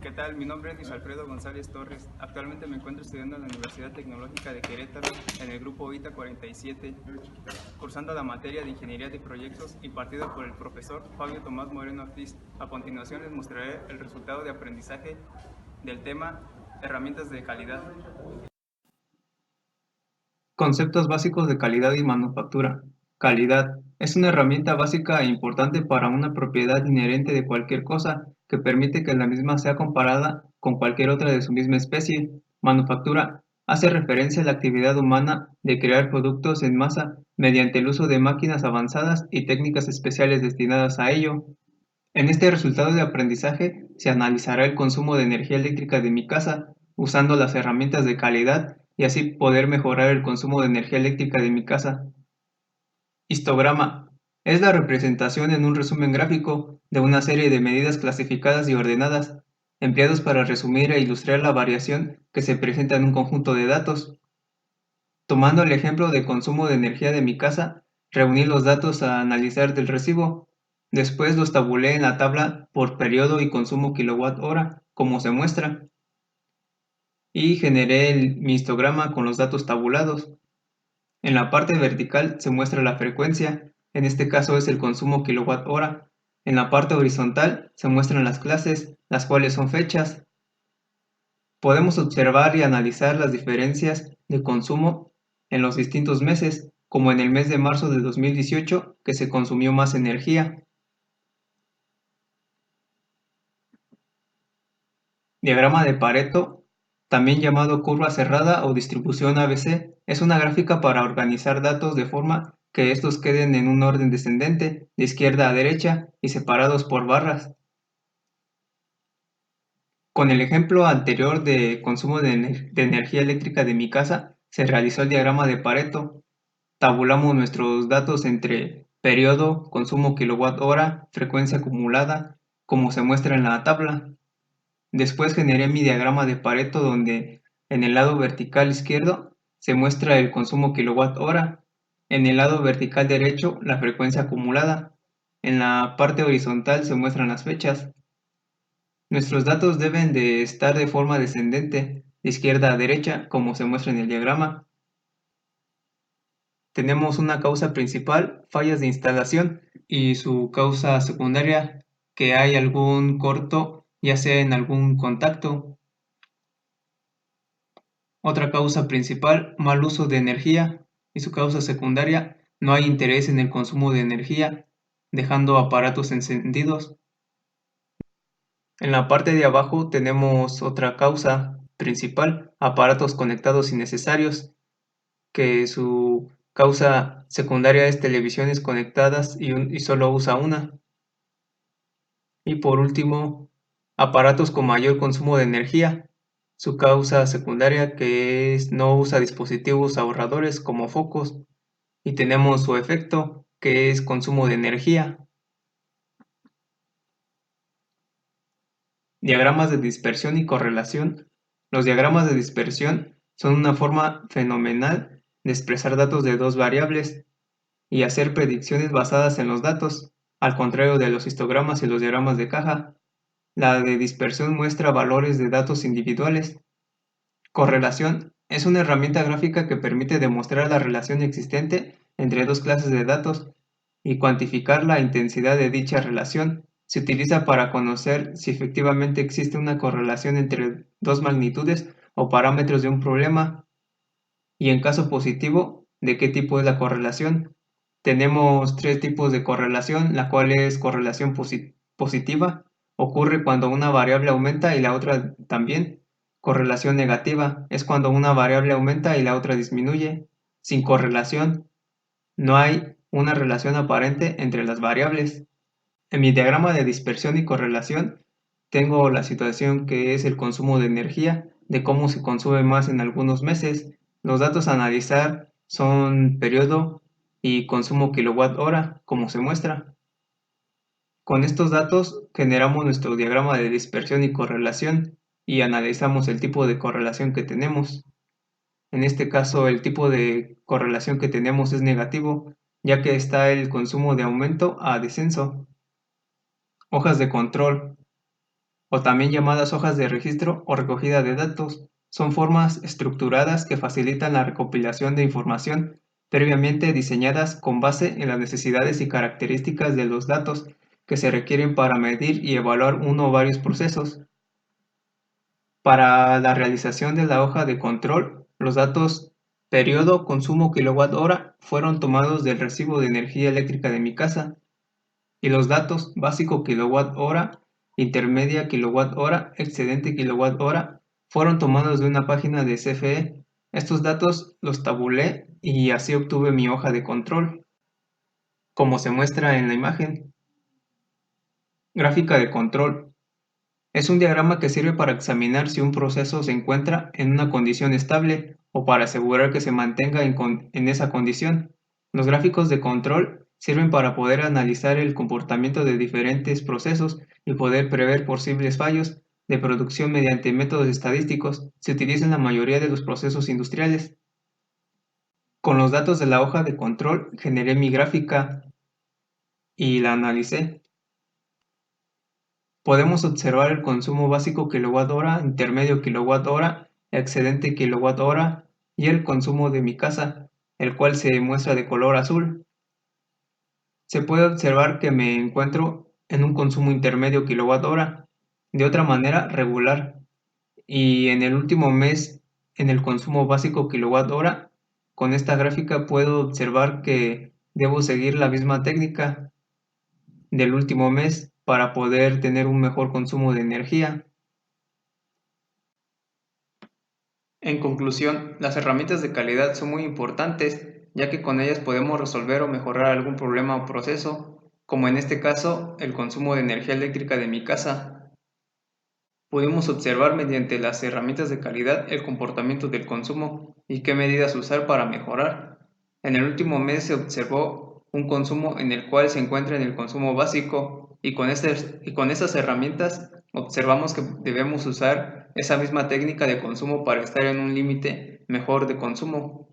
¿Qué tal? Mi nombre es Luis Alfredo González Torres. Actualmente me encuentro estudiando en la Universidad Tecnológica de Querétaro en el grupo ITA 47, cursando la materia de Ingeniería de Proyectos impartida por el profesor Fabio Tomás Moreno Ortiz. A continuación les mostraré el resultado de aprendizaje del tema Herramientas de calidad. Conceptos básicos de calidad y manufactura. Calidad es una herramienta básica e importante para una propiedad inherente de cualquier cosa que permite que la misma sea comparada con cualquier otra de su misma especie. Manufactura hace referencia a la actividad humana de crear productos en masa mediante el uso de máquinas avanzadas y técnicas especiales destinadas a ello. En este resultado de aprendizaje se analizará el consumo de energía eléctrica de mi casa usando las herramientas de calidad y así poder mejorar el consumo de energía eléctrica de mi casa. Histograma es la representación en un resumen gráfico de una serie de medidas clasificadas y ordenadas, empleados para resumir e ilustrar la variación que se presenta en un conjunto de datos. Tomando el ejemplo de consumo de energía de mi casa, reuní los datos a analizar del recibo. Después los tabulé en la tabla por periodo y consumo kilowatt-hora, como se muestra, y generé mi histograma con los datos tabulados. En la parte vertical se muestra la frecuencia, en este caso es el consumo kilowatt-hora. En la parte horizontal se muestran las clases, las cuales son fechas. Podemos observar y analizar las diferencias de consumo en los distintos meses, como en el mes de marzo de 2018, que se consumió más energía. Diagrama de Pareto, también llamado curva cerrada o distribución ABC, es una gráfica para organizar datos de forma que estos queden en un orden descendente, de izquierda a derecha y separados por barras. Con el ejemplo anterior de consumo de energía eléctrica de mi casa, se realizó el diagrama de Pareto. Tabulamos nuestros datos entre periodo, consumo kilowatt-hora, frecuencia acumulada, como se muestra en la tabla. Después generé mi diagrama de Pareto donde en el lado vertical izquierdo se muestra el consumo kilowatt-hora, en el lado vertical derecho la frecuencia acumulada, en la parte horizontal se muestran las fechas. Nuestros datos deben de estar de forma descendente, de izquierda a derecha, como se muestra en el diagrama. Tenemos una causa principal, fallas de instalación, y su causa secundaria, que hay algún corto, ya sea en algún contacto. Otra causa principal, mal uso de energía, y su causa secundaria, no hay interés en el consumo de energía, dejando aparatos encendidos. En la parte de abajo tenemos otra causa principal, aparatos conectados innecesarios, que su causa secundaria es televisiones conectadas y solo usa una. Y por último, aparatos con mayor consumo de energía, su causa secundaria que es no usa dispositivos ahorradores como focos. Y tenemos su efecto que es consumo de energía. Diagramas de dispersión y correlación. Los diagramas de dispersión son una forma fenomenal de expresar datos de dos variables y hacer predicciones basadas en los datos, al contrario de los histogramas y los diagramas de caja. La de dispersión muestra valores de datos individuales. Correlación es una herramienta gráfica que permite demostrar la relación existente entre dos clases de datos y cuantificar la intensidad de dicha relación. Se utiliza para conocer si efectivamente existe una correlación entre dos magnitudes o parámetros de un problema y en caso positivo, de qué tipo es la correlación. Tenemos tres tipos de correlación, la cual es correlación positiva, ocurre cuando una variable aumenta y la otra también. Correlación negativa es cuando una variable aumenta y la otra disminuye. Sin correlación, no hay una relación aparente entre las variables. En mi diagrama de dispersión y correlación, tengo la situación que es el consumo de energía, de cómo se consume más en algunos meses. Los datos a analizar son periodo y consumo kilowatt-hora, como se muestra. Con estos datos generamos nuestro diagrama de dispersión y correlación y analizamos el tipo de correlación que tenemos. En este caso, el tipo de correlación que tenemos es negativo, ya que está el consumo de aumento a descenso. Hojas de control. o también llamadas hojas de registro o recogida de datos. Son formas estructuradas que facilitan la recopilación de información previamente diseñadas con base en las necesidades y características de los datos que se requieren para medir y evaluar uno o varios procesos. Para la realización de la hoja de control, los datos periodo, consumo kilowatt-hora fueron tomados del recibo de energía eléctrica de mi casa y los datos básico kilowatt-hora, intermedia kilowatt-hora, excedente kilowatt-hora fueron tomados de una página de CFE. Estos datos los tabulé y así obtuve mi hoja de control, como se muestra en la imagen. Gráfica de control. Es un diagrama que sirve para examinar si un proceso se encuentra en una condición estable o para asegurar que se mantenga en esa condición. Los gráficos de control sirven para poder analizar el comportamiento de diferentes procesos y poder prever posibles fallos de producción mediante métodos estadísticos. Se utilizan en la mayoría de los procesos industriales. Con los datos de la hoja de control generé mi gráfica y la analicé. Podemos observar el consumo básico kilowatt-hora, intermedio kilowatt-hora, excedente kilowatt-hora y el consumo de mi casa, el cual se muestra de color azul. Se puede observar que me encuentro en un consumo intermedio kilowatt-hora, de otra manera regular, y en el último mes en el consumo básico kilowatt-hora. Con esta gráfica puedo observar que debo seguir la misma técnica del último mes para poder tener un mejor consumo de energía. En conclusión, las herramientas de calidad son muy importantes, ya que con ellas podemos resolver o mejorar algún problema o proceso, como en este caso el consumo de energía eléctrica de mi casa. Podemos observar mediante las herramientas de calidad el comportamiento del consumo y qué medidas usar para mejorar. En el último mes se observó un consumo en el cual se encuentra en el consumo básico y con estas herramientas observamos que debemos usar esa misma técnica de consumo para estar en un límite mejor de consumo.